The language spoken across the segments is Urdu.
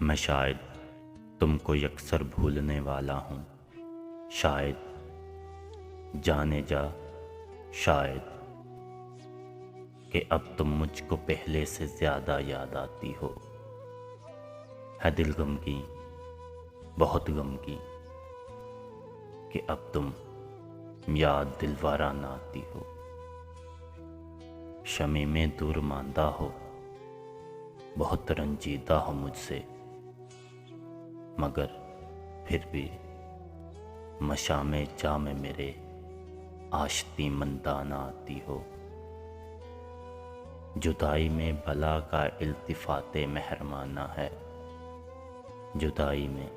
میں شاید تم کو یکسر بھولنے والا ہوں، شاید جانے جا، شاید کہ اب تم مجھ کو پہلے سے زیادہ یاد آتی ہو۔ ہے دل غمگین، بہت غمگین کہ اب تم یاد دل وارانہ آتی ہو۔ شمع میں دور ماندہ ہو، بہت رنجیدہ ہو مجھ سے، مگر پھر بھی مشام جام میرے آشتی مندانہ آتی ہو۔ جدائی میں بلا کا التفات مہربانہ ہے، جدائی میں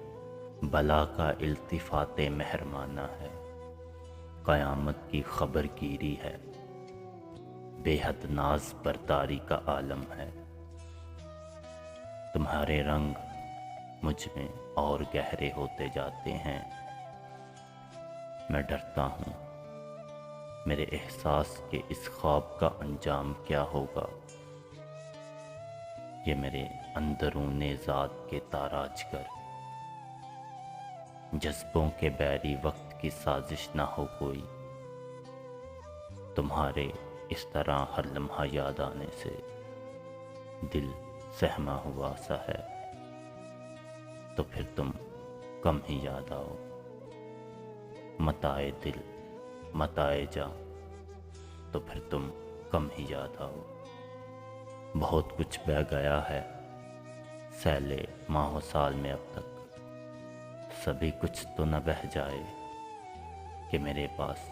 بلا کا التفات مہربانہ ہے، قیامت کی خبر گیری ہے، بے حد ناز برداری کا عالم ہے۔ تمہارے رنگ مجھ میں اور گہرے ہوتے جاتے ہیں، میں ڈرتا ہوں میرے احساس کے اس خواب کا انجام کیا ہوگا۔ یہ میرے اندرون ذات کے تاراج گر، جذبوں کے بیری وقت کی سازش نہ ہو کوئی۔ تمہارے اس طرح ہر لمحہ یاد آنے سے دل سہما ہوا سا ہے، تو پھر تم کم ہی یاد آؤ۔ متائے دل متائے جاں، تو پھر تم کم ہی یاد آؤ۔ بہت کچھ بہہ گیا ہے سیلے ماہ و سال میں اب تک، سبھی کچھ تو نہ بہہ جائے کہ میرے پاس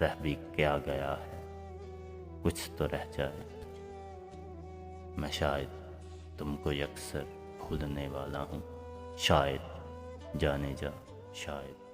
رہ بھی کیا گیا ہے، کچھ تو رہ جائے۔ میں شاید تم کو یکسر بھولنے والا ہوں، شاید جانے جا، شاید